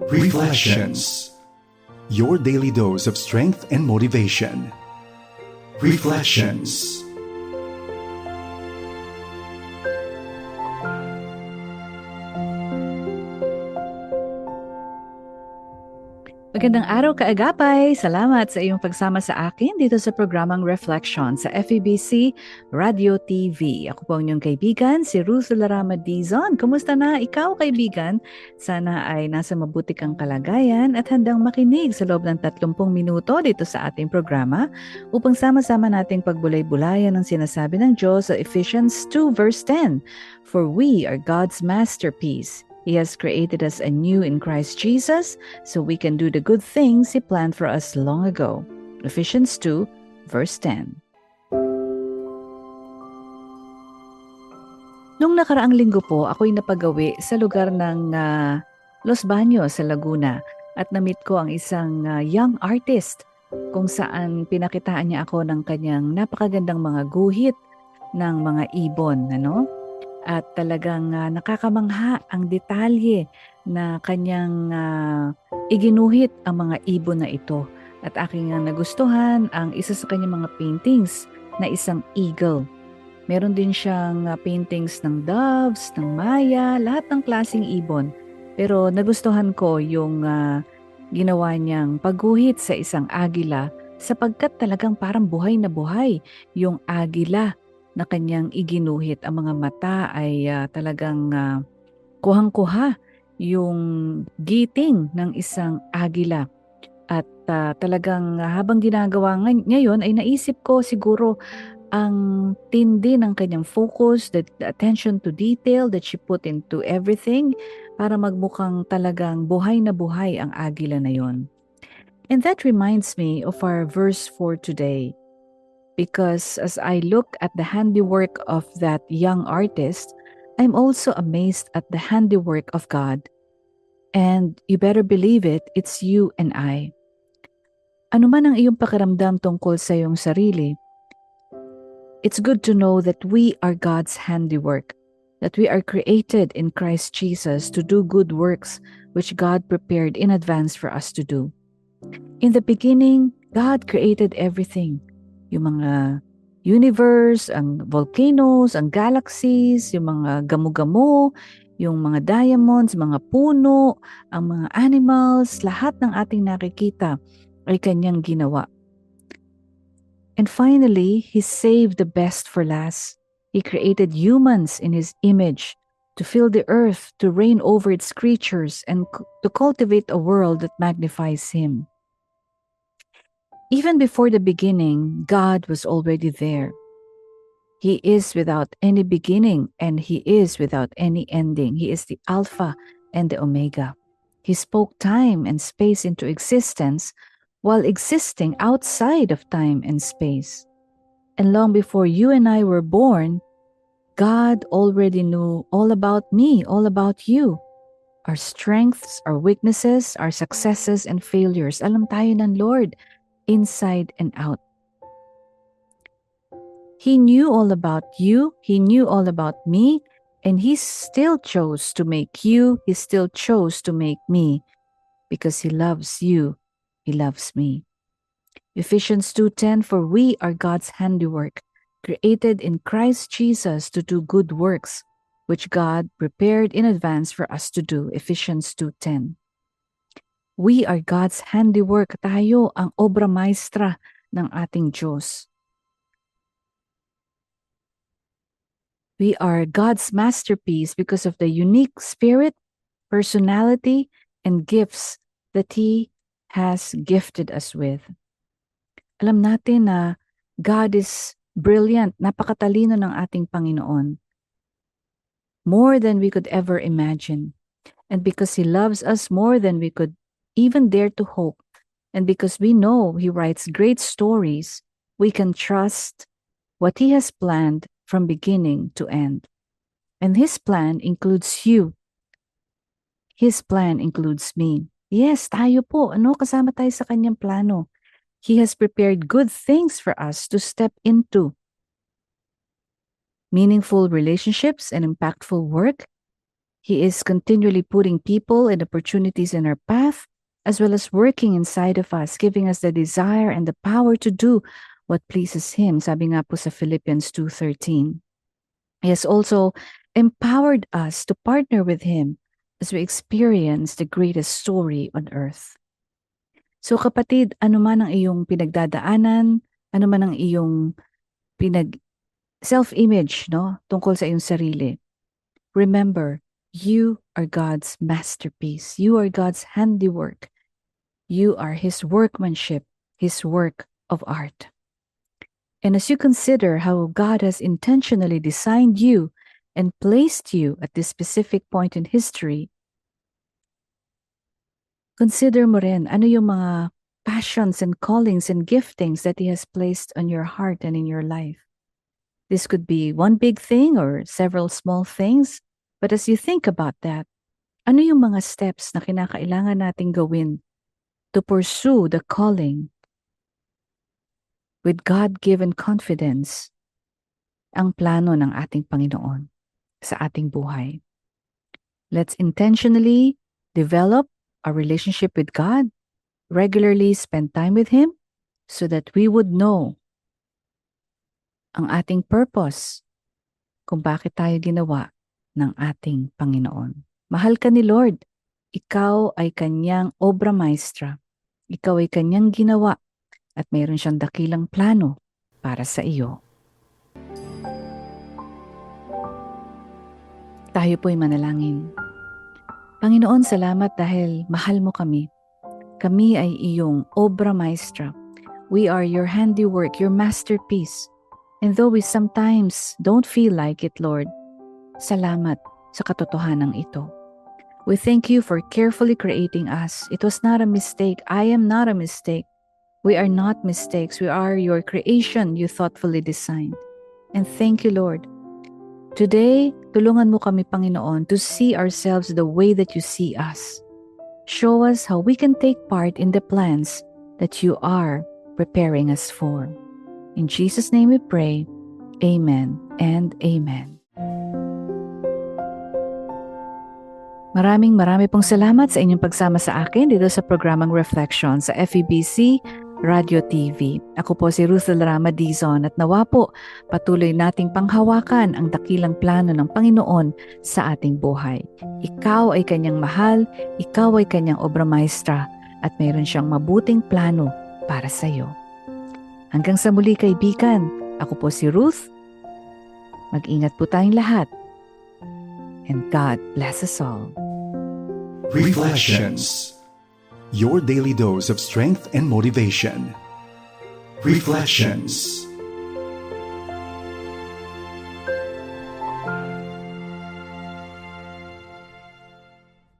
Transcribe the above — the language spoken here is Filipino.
Reflections. Your daily dose of strength and motivation. Reflections. Magandang araw kaagapay! Salamat sa iyong pagsama sa akin dito sa programang Reflection sa FEBC Radio TV. Ako po ang inyong kaibigan, si Ruth Larama Dizon. Kumusta na ikaw, kaibigan? Sana ay nasa mabuti kang kalagayan at handang makinig sa loob ng 30 minuto dito sa ating programa upang sama-sama nating pagbulay-bulayan ang sinasabi ng Diyos sa Ephesians 2 verse 10. For we are God's masterpiece. He has created us anew in Christ Jesus so we can do the good things He planned for us long ago. Ephesians 2, verse 10. Nung nakaraang linggo po, ako'y napagawi sa lugar ng Los Baños sa Laguna at na-meet ko ang isang young artist kung saan pinakitaan niya ako ng kanyang napakagandang mga guhit ng mga ibon, At talagang nakakamangha ang detalye na kanyang iginuhit ang mga ibon na ito. At aking nagustuhan ang isa sa kanyang mga paintings na isang eagle. Meron din siyang paintings ng doves, ng maya, lahat ng klaseng ibon. Pero nagustuhan ko yung ginawa niyang pagguhit sa isang agila sapagkat talagang parang buhay na buhay yung agila na kanyang iginuhit. Ang mga mata ay talagang kuhang-kuha yung giting ng isang agila. At talagang habang ginagawa niya yun, ay naisip ko siguro ang tindi ng kanyang focus, the attention to detail that she put into everything para magmukhang talagang buhay na buhay ang agila na yun. And that reminds me of our verse for today. Because as I look at the handiwork of that young artist, I'm also amazed at the handiwork of God. And you better believe it, it's you and I. Ano man ang iyong pakiramdam tungkol sa iyong sarili, it's good to know that we are God's handiwork, that we are created in Christ Jesus to do good works which God prepared in advance for us to do. In the beginning, God created everything. Yung mga universe, ang volcanoes, ang galaxies, yung mga gamo-gamo, yung mga diamonds, mga puno, ang mga animals, lahat ng ating nakikita ay kanyang ginawa. And finally, He saved the best for last. He created humans in His image to fill the earth, to reign over its creatures, and to cultivate a world that magnifies Him. Even before the beginning, God was already there. He is without any beginning and He is without any ending. He is the Alpha and the Omega. He spoke time and space into existence while existing outside of time and space. And long before you and I were born, God already knew all about me, all about you. Our strengths, our weaknesses, our successes and failures. Alam tayo ng Lord, inside and out. He knew all about you, He knew all about me, and He still chose to make you, He still chose to make me, because He loves you, He loves me. Ephesians 2:10, for we are God's handiwork, created in Christ Jesus to do good works, which God prepared in advance for us to do. Ephesians 2:10. We are God's handiwork. Tayo ang obra maestra ng ating Diyos. We are God's masterpiece because of the unique spirit, personality, and gifts that He has gifted us with. Alam natin na God is brilliant, napakatalino ng ating Panginoon. More than we could ever imagine. And because He loves us more than we could even dare to hope, and because we know He writes great stories, we can trust what He has planned from beginning to end. And His plan includes you. His plan includes me. Yes, tayo po. Kasama tayo sa kanyang plano. He has prepared good things for us to step into. Meaningful relationships and impactful work. He is continually putting people and opportunities in our path, as well as working inside of us, giving us the desire and the power to do what pleases Him. Sabi nga po sa Philippians 2:13. He has also empowered us to partner with Him as we experience the greatest story on earth. So kapatid, ano man ang iyong pinagdadaanan, ano man ang iyong self-image, no, tungkol sa iyong sarili, remember, you are God's masterpiece. You are God's handiwork. You are His workmanship, His work of art. And as you consider how God has intentionally designed you and placed you at this specific point in history, consider mo rin ano yung mga passions and callings and giftings that He has placed on your heart and in your life. This could be one big thing or several small things, but as you think about that, ano yung mga steps na kinakailangan nating gawin to pursue the calling with God-given confidence, ang plano ng ating Panginoon sa ating buhay? Let's intentionally develop a relationship with God, regularly spend time with Him, so that we would know ang ating purpose kung bakit tayo ginawa ng ating Panginoon. Mahal ka ni Lord. Ikaw ay kanyang obra maestra. Ikaw ay kanyang ginawa at mayroon siyang dakilang plano para sa iyo. Tayo po'y manalangin. Panginoon, salamat dahil mahal mo kami. Kami ay iyong obra maestra. We are your handiwork, your masterpiece. And though we sometimes don't feel like it, Lord, salamat sa katotohanan ito. We thank you for carefully creating us. It was not a mistake. I am not a mistake. We are not mistakes. We are your creation you thoughtfully designed. And thank you, Lord. Today, tulungan mo kami, Panginoon, to see ourselves the way that you see us. Show us how we can take part in the plans that you are preparing us for. In Jesus' name we pray. Amen and amen. Marami pong salamat sa inyong pagsama sa akin dito sa programang Reflection sa FEBC Radio TV. Ako po si Ruth Larama Dizon at nawa po patuloy nating panghawakan ang dakilang plano ng Panginoon sa ating buhay. Ikaw ay kanyang mahal, ikaw ay kanyang obra maestra at mayroon siyang mabuting plano para sa iyo. Hanggang sa muli, kaibigan, ako po si Ruth. Mag-ingat po tayong lahat. And God bless us all. Reflections. Your daily dose of strength and motivation. Reflections.